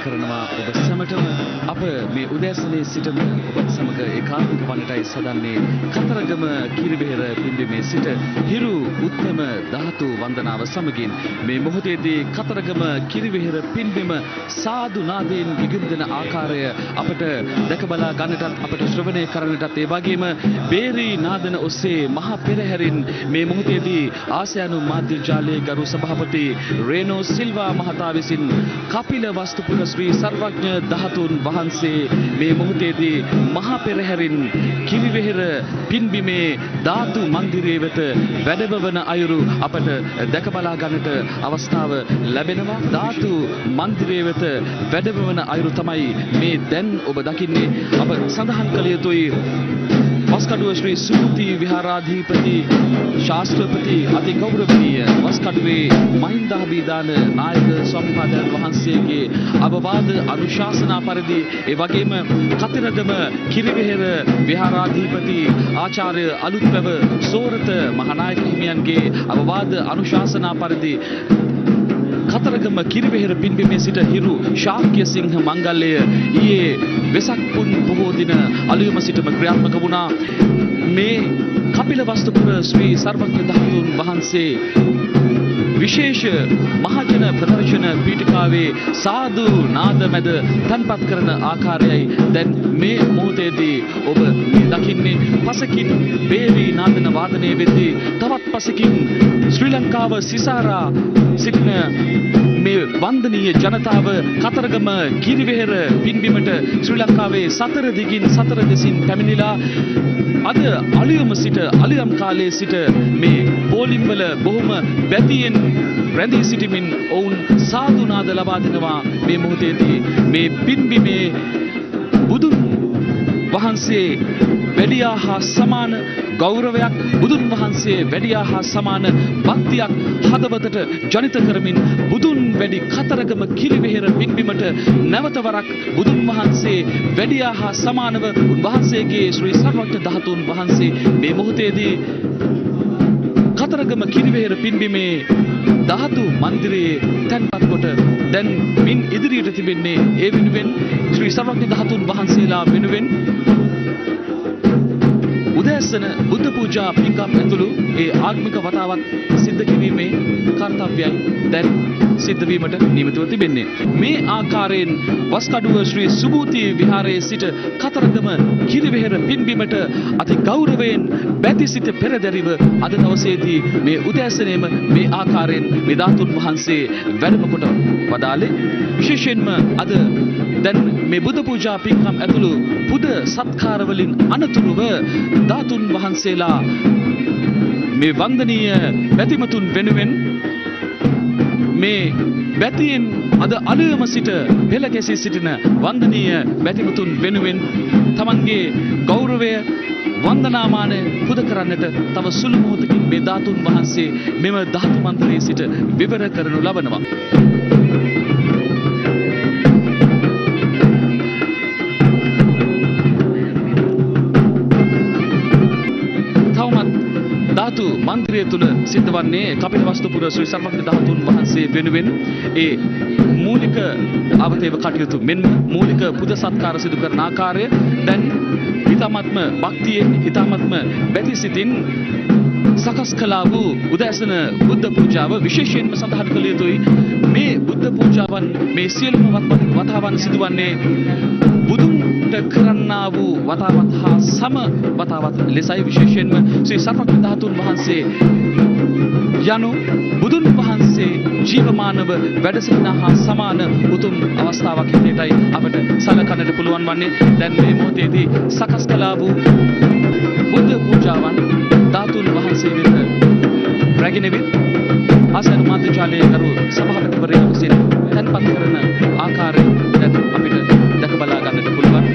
කරනවා ඔබ සැමටම අප මේ උදෑසනේ සිටම ඔබ සමග ඒකාත්මික වන්නටයි සදන්නේ කතරගම කිරිබෙහෙර පින්බිමේ සිට හිරු උත්තම ධාතු වන්දනාව සමගින් මේ මොහොතේදී කතරගම කිරිබෙහෙර පින්බිම සාදු නාදයෙන් විගින්දන ආකාරය අපට දැක බලා ගන්නටත් අපට ශ්‍රවණය කරන්නටත් ඒ වගේම බේරි නාදන ඔස්සේ මහා පෙරහැරින් මේ මොහොතේදී ආසියානු මාධ්‍ය ජාලයේ ගරු සභාපති රේනෝ සිල්වා මහතා විසින් කපිල වස්තුපුර ශ්‍රී සර්වඥ ධාතුන් වහන්සේ මේ මොහොතේදී මහා පෙරහැරින් කිරිවෙහෙර පින්බිමේ ධාතු මන්දිරයේ වෙත වැඩමවන අයුරු අපට දැක බලා ගන්නට අවස්ථාව ලැබෙනවා. ධාතු මන්දිරයේ වෙත වැඩමවන අයුරු තමයි මේ දැන් ඔබ දකින්නේ. අප සඳහන් කළ යුතුයි වස්කඩුව ශ්‍රී සුමුති විහාරාධිපති ශාස්ත්‍රපති අති ගෞරවනීය වස්කඩුවේ මහින්දාභිදාන නායක ස්වාමීන් වහන්සේගේ අවවාද අනුශාසනා පරිදි ඒ වගේම කතරගම කිරිවෙහෙර විහාරාධිපති ආචාර්ය අලුත්පැව සෝරත මහානායක හිමියන්ගේ අවවාද අනුශාසනා පරිදි කතරගම කිරිවෙහෙර පින්බිමේ සිට හිරු ශාක්‍ය සිංහ මංගල්‍යය ඊයේ වෙසක් පුන් බොහෝ දින අලුයම සිටම ක්‍රියාත්මක වුණා. මේ කපිල වස්තුපුර ශ්‍රී සර්වඥ ධාතුන් වහන්සේ විශේෂ මහජන ප්‍රදර්ශන පීඨිකාවේ සාදු නාද මැද තන්පත් කරන ආකාරයයි දැන් මේ මොහොතේදී ඔබ දකින්නේ. පසකින් බේරි නාදන වාදනය වෙද්දී තවත් පසකින් ශ්‍රී ලංකාව සිසාරා සිටින මේ වන්දනීය ජනතාව කතරගම කිරිවෙහෙර පින්බිමට ශ්‍රී ලංකාවේ සතර දිගින් සතර දෙසින් පැමිණිලා අද අලුයම සිට අලුයම් කාලයේ සිට මේ පෝලිම්වල බොහොම බැතියෙන් රැඳී සිටිමින් ඔවුන් සාදු නාද ලබා දෙනවා. මේ මොහොතේදී මේ පින්බිමේ බුදුන් වහන්සේ වැඩියා හා සමාන ගෞරවයක්, බුදුන් වහන්සේ වැඩියා හා සමාන භක්තියක් හදවතට ජනිත කරමින් බුදුන් වැඩි කතරගම කිරිවෙහෙර පින්බිමට නැවත වරක් බුදුන් වහන්සේ වැඩියා හා සමානව උන්වහන්සේගේ ශ්‍රී සර්වඥ ධාතුන් වහන්සේ මේ මොහොතේදී කතරගම කිරිවෙහෙර පින්බිමේ ධාතු මන්දිරයේ තැන්පත් කොට දැන් මින් ඉදිරියට තිබෙන්නේ ඒ වෙනුවෙන් ශ්‍රී සර්වඥ ධාතුන් වහන්සේලා වෙනුවෙන් උදෑසන බුද්ධ පූජා පින්කම් ඇතුළු ඒ ආගමික වතාවත් සිද්ධ කිරීමේ කර්තව්‍යයි දැන් සිද්ධ වීමට නියමිතව තිබෙන්නේ. මේ ආකාරයෙන් වස්කඩුව ශ්‍රී සුභූති විහාරයේ සිට කතරගම කිරිවෙහෙර පින්බිමට අති ගෞරවයෙන් බැති සිට පෙරදැරිව අද දවසේදී මේ උදෑසනේම මේ ආකාරයෙන් මේ ධාතුන් වහන්සේ වැඩම කොට වදාළේ. විශේෂයෙන්ම අද දැන් මේ බුද්ධ පූජා පින්කම් ඇතුළු පුද සත්කාර වලින් අනතුරුව ධාතුන් වහන්සේලා මේ වන්දනීය බැතිමතුන් වෙනුවෙන් මේ බැතියෙන් අද අලුයම සිට පෙළ ගැසී සිටින වන්දනීය බැතිමතුන් වෙනුවෙන් තමන්ගේ ගෞරවය වන්දනාමානය පුද කරන්නට තව සුළු මොහොතකින් මේ ධාතුන් වහන්සේ මෙම ධාතු මන්දිරයේ සිට විවර කරනු ලබනවා. ධාතු මන්දිරය තුල සිද්ධ වන්නේ කපිල වස්තුපුර ශ්‍රී සර්වඥ ධාතුන් වහන්සේ වෙනුවෙන් ඒ මූලික අවතේව කටයුතු මෙන් මූලික පුද සත්කාර සිදු කරන ආකාරය දැන් ඊ타ත්ම භක්තියෙන් ඊ타ත්ම බැති සිතින් සකස් කළා වූ උදෑසන බුද්ධ පූජාව විශේෂයෙන්ම සඳහන් කළ යුතුයි. මේ බුද්ධ පූජාවන් මේ සියලුම වතාවන් සිදුවන්නේ බුදුන්ට කරන්නා වූ වතාවත් හා සම වතාවත් ලෙසයි. විශේෂයෙන්ම ශ්‍රී සර්වඥ ධාතුන් වහන්සේ යනු බුදුන් වහන්සේ ජීවමානව වැඩ සිටින හා සමාන උතුම් අවස්ථාවක් හැටියටයි අපට සලකන්නට පුළුවන් වන්නේ. දැන් මේ මොහොතේදී සකස් කළා වූ බුද්ධ පූජාවන් ධාතුන් වහන්සේ වෙත රැගෙන විත් ආසන මාධ්‍යාලයේ කරු සභාපතිවරයා විසින් තැන්පත් කරන ආකාරය දැන් අපිට දැක බලා ගන්නට පුළුවන්.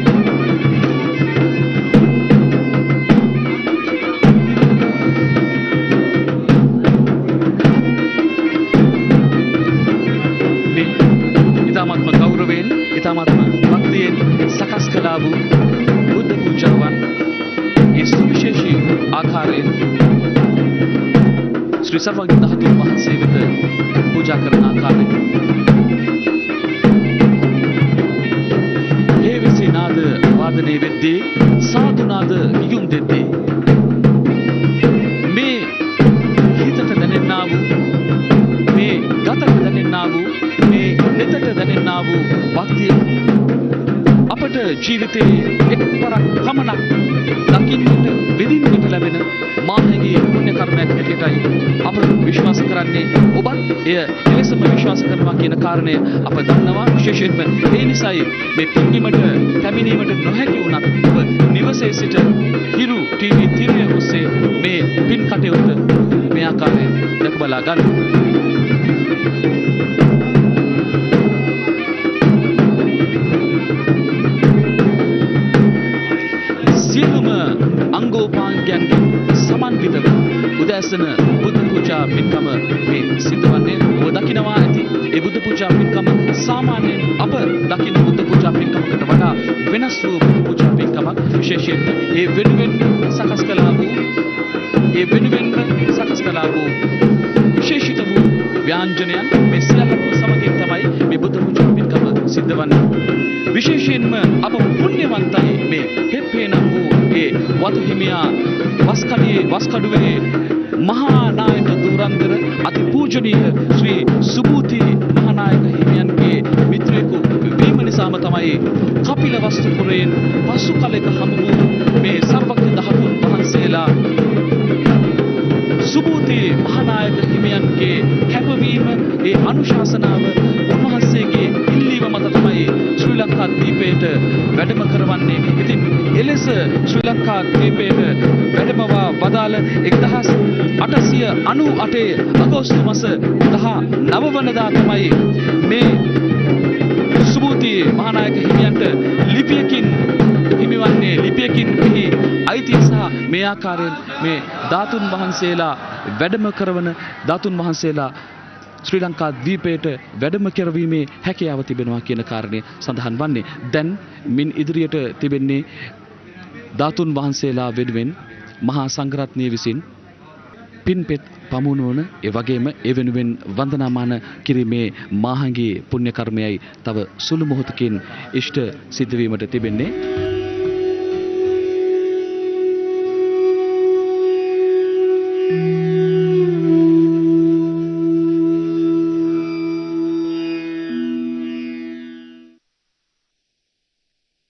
ඉතාමත්ම ගෞරවයෙන් ඉතාමත්ම භක්තියෙන් සකස් කළා වූ බුද්ධ පූජාවන් ඒ සුවිශේෂී ආකාරයෙන් ශ්‍රී සර්වඥ ධාතුන් වහන්සේ වෙත පූජා කරන ආකාරය වන්දනය වෙද්දී සාදුනාද ගියුම් දෙද්දී මේ හිතට දැනෙන්නා වූ මේ ගතට දැනෙන්නා වූ මේ නෙතට දැනෙන්නා වූ භක්තිය අපට ජීවිතයේ එක්වරක් පමණක් දකින්නට විඳින්නට ලැබෙන මානවීය පුණ්‍ය කර්මයක් හැටියටයි අප විශ්වාස කරන්නේ. ඔබත් එය එලෙසම විශ්වාස කරනවා කියන කාරණය අප දන්නවා. විශේෂයෙන්ම ඒ නිසායි මේ පින්බිමට පැමිණීමට නොහැකි වුණත් ඔබ නිවසේ සිට හිරු ටීවී තිරය ඔස්සේ මේ පින් කටයුත්ත මේ ආකාරයෙන් දැක බලා ගන්න. අංගෝපාංගයන්ගෙන් සමන්විතව උදෑසන බුද්ධ පූජා පින්කම මේ සිද්ධ වන්නේ. ඔබ දකිනවා ඇති ඒ බුද්ධ පූජා පින්කම සාමාන්‍යයෙන් අප දකින බුද්ධ පූජා පින්කමකට වඩා වෙනස් වූ බුද්ධ පූජා පින්කමක්. විශේෂයෙන් ඒ වෙනුවෙන් සකස් කළා වූ විශේෂිත වූ ව්‍යාංජනයන් මේ සියල්ලම සමගින් තමයි මේ බුද්ධ පූජා පින්කම සිද්ධ වන්නේ. විශේෂයෙන්ම අප පුණ්‍යවන්තයි මේ පෙප්පේ නම් වූ ඒ වතුහිමියා වස්කඩුවේ මහා නායක දුරන්දර අති පූජනීය ශ්‍රී සුබූති මහානායක හිමියන්ගේ මිත්‍රයෙකු වීම නිසාම තමයි කපිලවස්තුපුරයෙන් පසු කලෙක හමු වූ මේ සර්වඥ ධාතුන් වහන්සේලා සුබූති මහානායක හිමියන්ගේ කැපවීම ඒ අනුශාසනාව උන්වහන්සේගේ ඉල්ලීම මත තමයි ශ්‍රී ලංකා දීපයට වැඩම කරවන්නේ. ඉතින් එලෙස ශ්‍රී ලංකා දීපයට වැඩමවා වදාළ 1898 අගෝස්තු මාස 19 වනදා තමයි මේ සුබූති මහානායක හිමියන්ට ලිපියකින් හිමිවන්නේ. ලිපියකින් මෙහි අයිතිය සහ මේ ආකාරයෙන් මේ ධාතුන් වහන්සේලා වැඩම කරවන ධාතුන් වහන්සේලා ශ්‍රී ලංකා දීපයට වැඩම කරවීමේ හැකියාව තිබෙනවා කියන කාරණය සඳහන් වන්නේ. දැන් මින් ඉදිරියට තිබෙන්නේ ධාතුන් වහන්සේලා වෙනුවෙන් මහා සංඝරත්නය විසින් පින්පෙත් පමුණුවන ඒ වගේම ඒ වෙනුවෙන් වන්දනාමාන කිරීමේ මාහංගී පුණ්‍ය කර්මයයි තව සුළු මොහොතකින් ඉෂ්ට සිද්ධ වීමට තිබෙන්නේ.